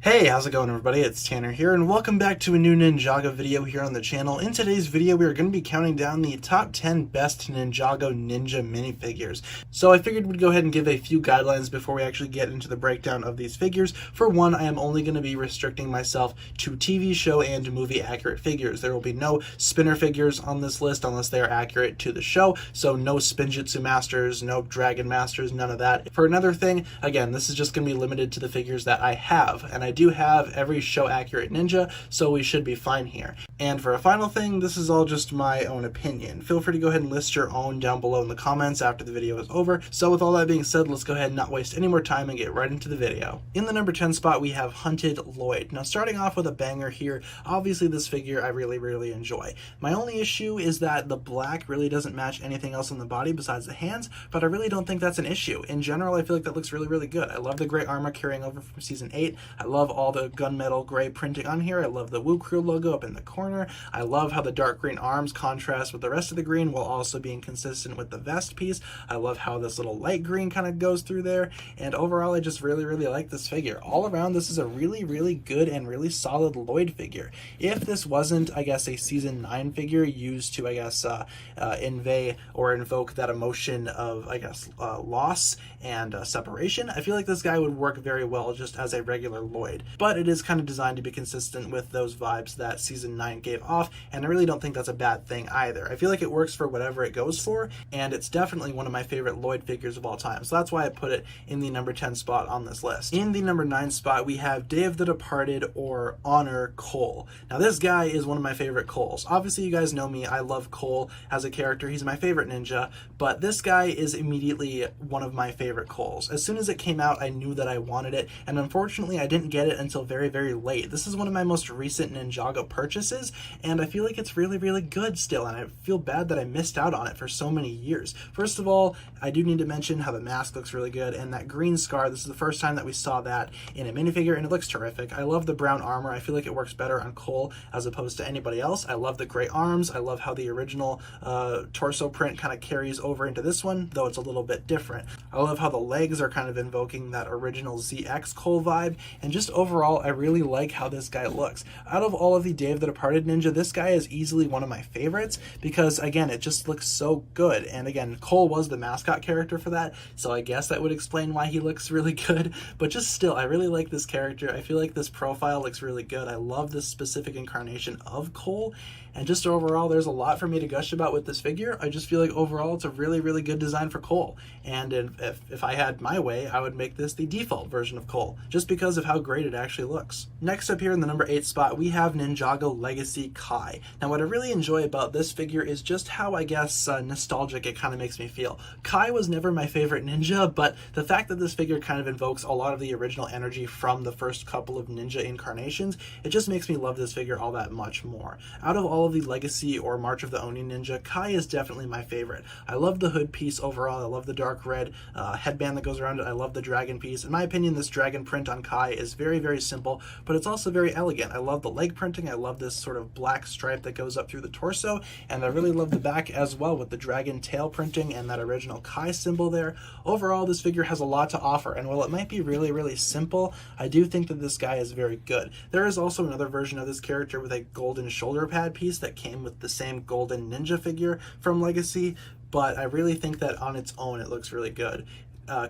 Hey, how's it going everybody? It's Tanner here, and welcome back to a new Ninjago video here on the channel. In today's video, we are going to be counting down the top 10 best Ninjago ninja minifigures. So I figured we'd go ahead and give a few guidelines before we actually get into the breakdown of these figures. For one, I am only going to be restricting myself to TV show and movie accurate figures. There will be no spinner figures on this list unless they are accurate to the show, so no Spinjitzu Masters, no Dragon Masters, none of that. For another thing, again, this is just going to be limited to the figures that I have, and I do have every show accurate ninja, so we should be fine here. And for a final thing, this is all just my own opinion. Feel free to go ahead and list your own down below in the comments after the video is over. So with all that being said, let's go ahead and not waste any more time and get right into the video. In the number 10 spot, we have Hunted Lloyd. Now starting off with a banger here, obviously this figure I really enjoy. My only issue is that the black really doesn't match anything else on the body besides the hands, but I really don't think that's an issue. In general, I feel like that looks really good. I love the gray armor carrying over from season 8. I love all the gunmetal gray printing on here. I love the Woo Crew logo up in the corner. I love how the dark green arms contrast with the rest of the green while also being consistent with the vest piece. I love how this little light green kind of goes through there, and overall I just really like this figure. All around, this is a really good and really solid Lloyd figure. If this wasn't, I guess, a season 9 figure used to, I guess, invoke or invoke that emotion of, I guess, loss and separation, I feel like this guy would work very well just as a regular Lloyd. But it is kind of designed to be consistent with those vibes that season 9 gave off, and I really don't think that's a bad thing either. I feel like it works for whatever it goes for, and it's definitely one of my favorite Lloyd figures of all time, so that's why I put it in the number 10 spot on this list. In the number 9 spot, we have Day of the Departed or Honor Cole. Now this guy is one of my favorite Coles. Obviously you guys know me, I love Cole as a character, he's my favorite ninja, but this guy is immediately one of my favorite Coles. As soon as it came out, I knew that I wanted it, and unfortunately I didn't get it until very late. This is one of my most recent Ninjago purchases, and I feel like it's really good still, and I feel bad that I missed out on it for so many years. First of all, I do need to mention how the mask looks really good, and that green scar, this is the first time that we saw that in a minifigure, and it looks terrific. I love the brown armor. I feel like it works better on Cole as opposed to anybody else. I love the gray arms. I love how the original torso print kind of carries over into this one, though it's a little bit different. I love how the legs are kind of invoking that original ZX Cole vibe, and just overall, I really like how this guy looks. Out of all of the Day of the Departed ninja, this guy is easily one of my favorites because, again, it just looks so good. And again, Cole was the mascot character for that, so I guess that would explain why he looks really good. But just still, I really like this character. I feel like this profile looks really good. I love this specific incarnation of Cole, and just overall, there's a lot for me to gush about with this figure. I just feel like overall, it's a really good design for Cole. And if I had my way, I would make this the default version of Cole, just because of how great it actually looks. Next up here in the number 8 spot, we have Ninjago Legacy Kai. Now what I really enjoy about this figure is just how, I guess, nostalgic it kind of makes me feel. Kai was never my favorite ninja, but the fact that this figure kind of invokes a lot of the original energy from the first couple of ninja incarnations, it just makes me love this figure all that much more. Out of all of the Legacy or March of the Oni ninja, Kai is definitely my favorite. I love the hood piece overall. I love the dark red headband that goes around it. I love the dragon piece. In my opinion, this dragon print on Kai is very simple, but it's also very elegant. I love the leg printing. I love this sort of black stripe that goes up through the torso, and I really love the back as well with the dragon tail printing and that original Kai symbol there. Overall, this figure has a lot to offer, and while it might be really simple, I do think that this guy is very good. There is also another version of this character with a golden shoulder pad piece that came with the same golden ninja figure from Legacy, but I really think that on its own it looks really good.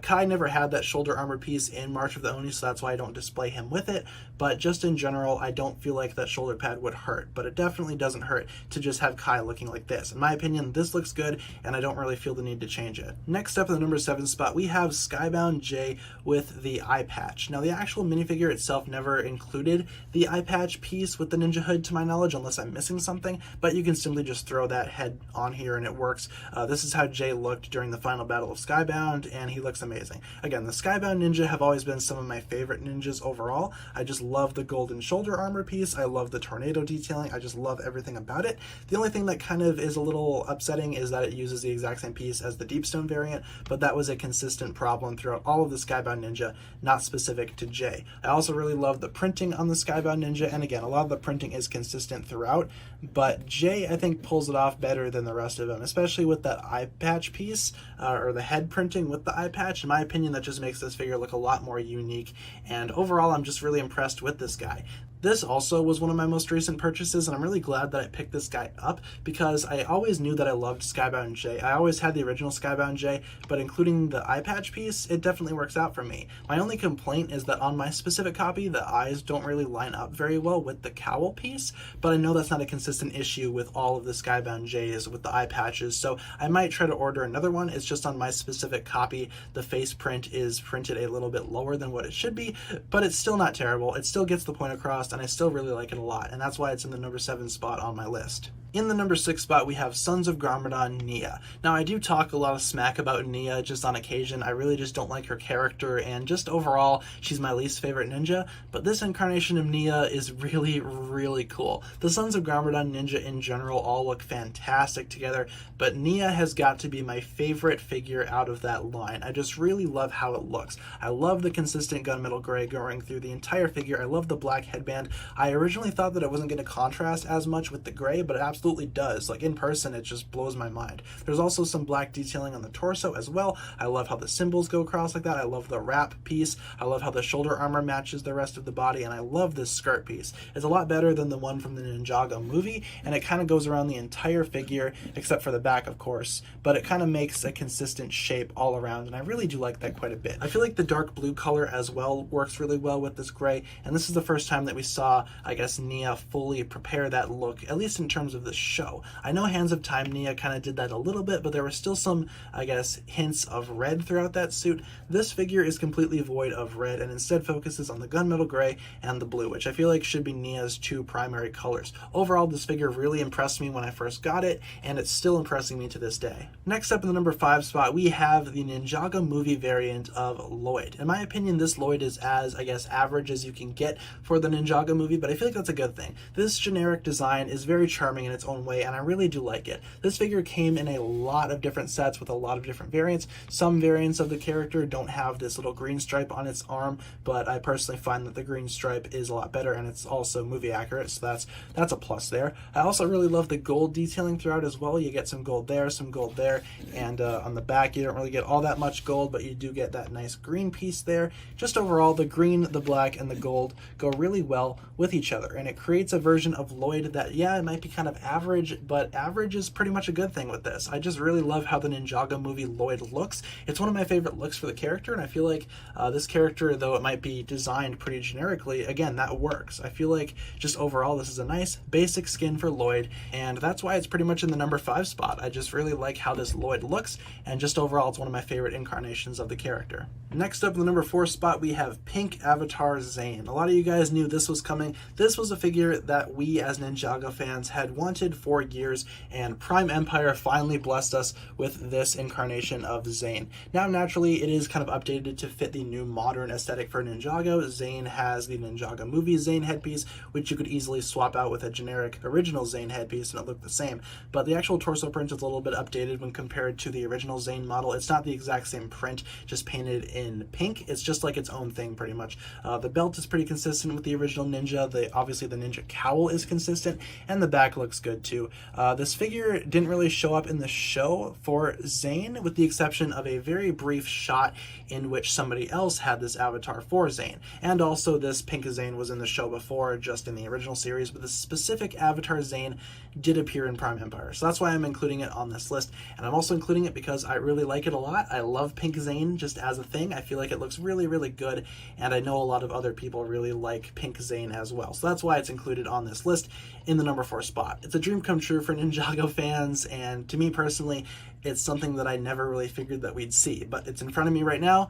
Kai never had that shoulder armor piece in March of the Oni, so that's why I don't display him with it, but just in general, I don't feel like that shoulder pad would hurt, but it definitely doesn't hurt to just have Kai looking like this. In my opinion, this looks good, and I don't really feel the need to change it. Next up in the number 7 spot, we have Skybound J with the eye patch. Now, the actual minifigure itself never included the eye patch piece with the ninja hood, to my knowledge, unless I'm missing something, but you can simply just throw that head on here and it works. This is how Jay looked during the final battle of Skybound, and he looks amazing. Again, the Skybound ninja have always been some of my favorite ninjas overall. I just love the golden shoulder armor piece. I love the tornado detailing. I just love everything about it. The only thing that kind of is a little upsetting is that it uses the exact same piece as the Deepstone variant, but that was a consistent problem throughout all of the Skybound ninja, not specific to Jay. I also really love the printing on the Skybound ninja, and again, a lot of the printing is consistent throughout, but Jay, I think, pulls it off better than the rest of them, especially with that eye patch piece, or the head printing with the eye patch. In my opinion, that just makes this figure look a lot more unique, and overall I'm just really impressed with this guy. This also was one of my most recent purchases, and I'm really glad that I picked this guy up because I always knew that I loved Skybound J. I always had the original Skybound J, but including the eye patch piece, it definitely works out for me. My only complaint is that on my specific copy, the eyes don't really line up very well with the cowl piece, but I know that's not a consistent issue with all of the Skybound J's with the eye patches, so I might try to order another one. It's just on my specific copy, the face print is printed a little bit lower than what it should be, but it's still not terrible. It still gets the point across, and I still really like it a lot, and that's why it's in the number 7 spot on my list. In the number 6 spot, we have Sons of Grammarnia, Nia. Now, I do talk a lot of smack about Nia just on occasion. I really just don't like her character, and just overall, she's my least favorite ninja, but this incarnation of Nia is really, really cool. The Sons of Grammarnia ninja in general all look fantastic together, but Nia has got to be my favorite figure out of that line. I just really love how it looks. I love the consistent gunmetal gray going through the entire figure. I love the black headband. I originally thought that it wasn't going to contrast as much with the gray, but it absolutely does. Like in person, it just blows my mind. There's also some black detailing on the torso as well. I love how the symbols go across like that. I love the wrap piece. I love how the shoulder armor matches the rest of the body, and I love this skirt piece. It's a lot better than the one from the Ninjago movie, and it kind of goes around the entire figure, except for the back, of course, but it kind of makes a consistent shape all around, and I really do like that quite a bit. I feel like the dark blue color as well works really well with this gray, and this is the first time that we saw, I guess, Nia fully prepare that look, at least in terms of the show. I know Hands of Time Nia kind of did that a little bit, but there were still some, I guess, hints of red throughout that suit. This figure is completely void of red and instead focuses on the gunmetal gray and the blue, which I feel like should be Nia's two primary colors. Overall, this figure really impressed me when I first got it, and it's still impressing me to this day. Next up in the number 5 spot, we have the Ninjago movie variant of Lloyd. In my opinion, this Lloyd is as, I guess, average as you can get for the Ninjago movie, but I feel like that's a good thing. This generic design is very charming in its own way, and I really do like it. This figure came in a lot of different sets with a lot of different variants. Some variants of the character don't have this little green stripe on its arm, but I personally find that the green stripe is a lot better, and it's also movie accurate, so that's a plus there. I also really love the gold detailing throughout as well. You get some gold there, and on the back you don't really get all that much gold, but you do get that nice green piece there. Just overall, the green, the black, and the gold go really well with each other, and it creates a version of Lloyd that, yeah, it might be kind of average, but average is pretty much a good thing with this. I just really love how the Ninjago movie Lloyd looks. It's one of my favorite looks for the character, and I feel like this character, though it might be designed pretty generically, again, that works. I feel like just overall this is a nice basic skin for Lloyd, and that's why it's pretty much in the number 5 spot. I just really like how this Lloyd looks, and just overall it's one of my favorite incarnations of the character. Next up in the number 4 spot, we have Pink Avatar Zane. A lot of you guys knew this was coming. This was a figure that we as Ninjago fans had wanted for years, and Prime Empire finally blessed us with this incarnation of Zane. Now, naturally, it is kind of updated to fit the new modern aesthetic for Ninjago. Zane has the Ninjago movie Zane headpiece, which you could easily swap out with a generic original Zane headpiece and it looked the same, but the actual torso print is a little bit updated when compared to the original Zane model. It's not the exact same print, just painted in pink. It's just like its own thing, pretty much. The belt is pretty consistent with the original Ninja. Obviously the Ninja cowl is consistent, and the back looks good too. This figure didn't really show up in the show for Zane, with the exception of a very brief shot in which somebody else had this avatar for Zane. And also this Pink Zane was in the show before, just in the original series, but the specific avatar Zane did appear in Prime Empire. So that's why I'm including it on this list. And I'm also including it because I really like it a lot. I love Pink Zane just as a thing. I feel like it looks really, really good, and I know a lot of other people really like Pink Zane as well. So that's why it's included on this list in the number 4 spot. It's a dream come true for Ninjago fans, and to me personally, it's something that I never really figured that we'd see, but it's in front of me right now,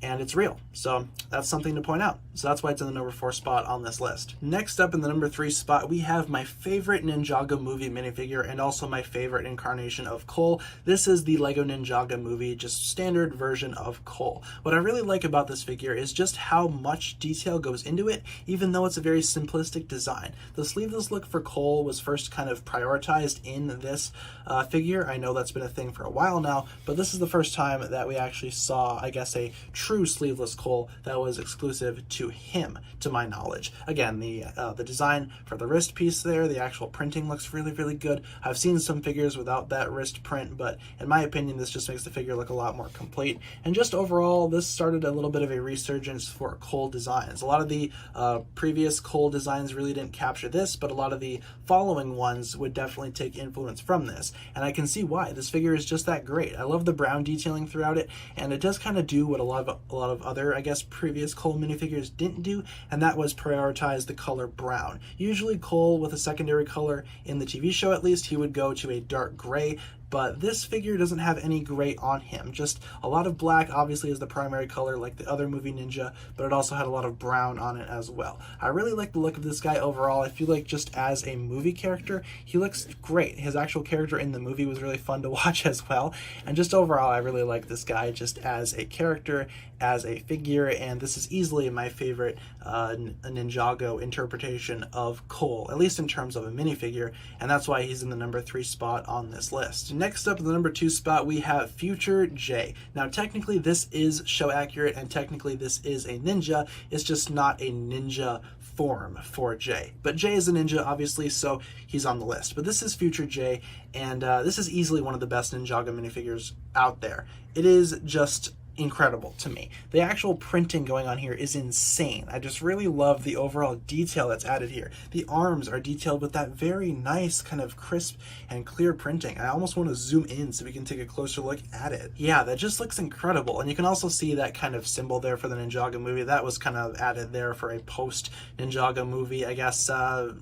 and it's real. So that's something to point out. So that's why it's in the number 4 spot on this list. Next up in the number 3 spot, we have my favorite Ninjago movie minifigure and also my favorite incarnation of Cole. This is the Lego Ninjago movie, just standard version of Cole. What I really like about this figure is just how much detail goes into it, even though it's a very simplistic design. The sleeveless look for Cole was first kind of prioritized in this figure. I know that's been a thing for a while now, but this is the first time that we actually saw, I guess, a true true sleeveless Cole that was exclusive to him, to my knowledge. Again, the design for the wrist piece there, the actual printing looks really, really good. I've seen some figures without that wrist print, but in my opinion, this just makes the figure look a lot more complete. And just overall, this started a little bit of a resurgence for Cole designs. A lot of the previous Cole designs really didn't capture this, but a lot of the following ones would definitely take influence from this. And I can see why. This figure is just that great. I love the brown detailing throughout it, and it does kind of do what a lot of other, I guess, previous Cole minifigures didn't do, and that was prioritize the color brown. Usually Cole, with a secondary color in the TV show at least, he would go to a dark gray, but this figure doesn't have any gray on him. Just a lot of black, obviously, is the primary color like the other movie Ninja, but it also had a lot of brown on it as well. I really like the look of this guy overall. I feel like just as a movie character, he looks great. His actual character in the movie was really fun to watch as well. And just overall, I really like this guy just as a character, as a figure, and this is easily my favorite Ninjago interpretation of Cole, at least in terms of a minifigure, and that's why he's in the number 3 spot on this list. Next up in the number 2 spot, we have Future J. Now, technically, this is show accurate, and technically, this is a ninja. It's just not a ninja form for J. But J is a ninja, obviously, so he's on the list. But this is Future J, and this is easily one of the best Ninjago minifigures out there. It is just incredible to me. The actual printing going on here is insane. I just really love the overall detail that's added here. The arms are detailed with that very nice kind of crisp and clear printing. I almost want to zoom in so we can take a closer look at it. Yeah, that just looks incredible. And you can also see that kind of symbol there for the Ninjago movie. That was kind of added there for a post Ninjago movie, I guess,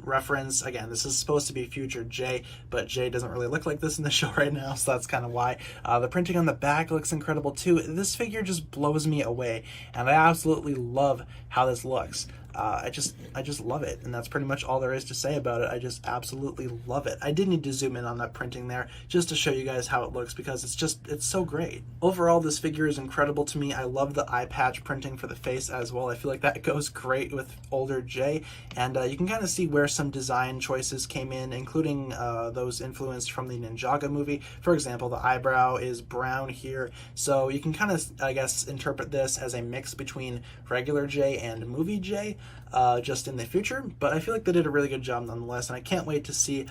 reference. Again, this is supposed to be Future J, but J doesn't really look like this in the show right now, so that's kind of why. The printing on the back looks incredible too. This figure just blows me away, and I absolutely love how this looks. I just love it, and that's pretty much all there is to say about it. I just absolutely love it. I did need to zoom in on that printing there just to show you guys how it looks, because it's so great. Overall, this figure is incredible to me. I love the eye patch printing for the face as well. I feel like that goes great with older J, and you can kind of see where some design choices came in, including those influenced from the Ninjago movie. For example, the eyebrow is brown here, so you can kind of, I guess, interpret this as a mix between regular J and movie J, just in the future, but I feel like they did a really good job nonetheless, and I can't wait to see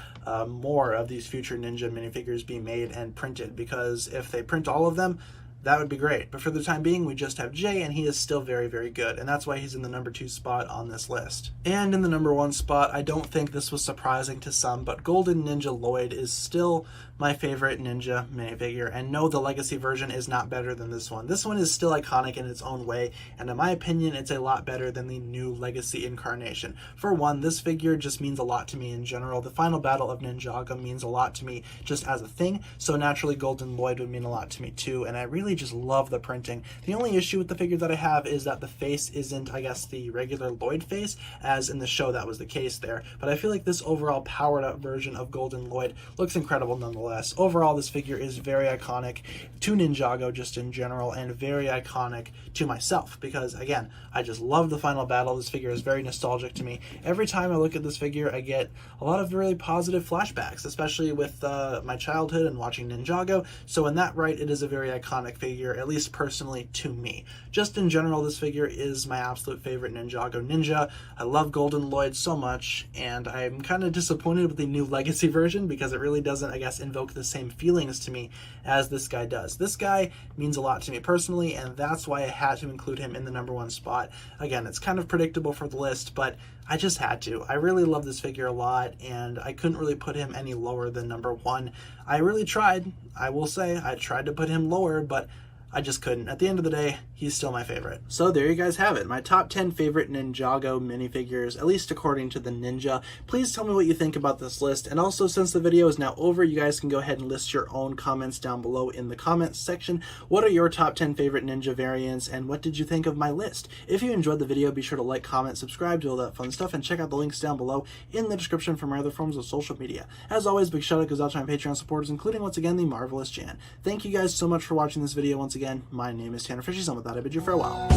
more of these future Ninja minifigures be made and printed, because if they print all of them, that would be great. But for the time being, we just have Jay, and he is still very, very good, and that's why he's in the number 2 spot on this list. And in the number 1 spot, I don't think this was surprising to some, but Golden Ninja Lloyd is still my favorite Ninja minifigure, and no, the Legacy version is not better than this one. This one is still iconic in its own way, and in my opinion, it's a lot better than the new Legacy incarnation. For one, this figure just means a lot to me in general. The final battle of Ninjago means a lot to me just as a thing, so naturally Golden Lloyd would mean a lot to me too, and I really just love the printing. The only issue with the figure that I have is that the face isn't, I guess, the regular Lloyd face, as in the show that was the case there, but I feel like this overall powered up version of Golden Lloyd looks incredible nonetheless. Overall, this figure is very iconic to Ninjago just in general, and very iconic to myself, because again, I just love the final battle. This figure is very nostalgic to me. Every time I look at this figure, I get a lot of really positive flashbacks, especially with my childhood and watching Ninjago, so in that right, it is a very iconic figure, at least personally to me. Just in general, this figure is my absolute favorite Ninjago ninja. I love Golden Lloyd so much, and I'm kind of disappointed with the new Legacy version, because it really doesn't, I guess, invoke the same feelings to me as this guy does. This guy means a lot to me personally, and that's why I had to include him in the number 1 spot. Again, it's kind of predictable for the list, but I just had to. I really love this figure a lot, and I couldn't really put him any lower than number 1. I really tried. I will say, I tried to put him lower, but I just couldn't. At the end of the day, he's still my favorite. So there you guys have it, my top 10 favorite Ninjago minifigures, at least according to the Ninja. Please tell me what you think about this list, and also, since the video is now over, you guys can go ahead and list your own comments down below in the comments section. What are your top 10 favorite Ninja variants, and what did you think of my list? If you enjoyed the video, be sure to like, comment, subscribe, do all that fun stuff, and check out the links down below in the description for my other forms of social media. As always, big shout out goes out to my Patreon supporters, including, once again, the Marvelous Jan. Thank you guys so much for watching this video once again. My name is TannerFishies, and with that, I bid you farewell.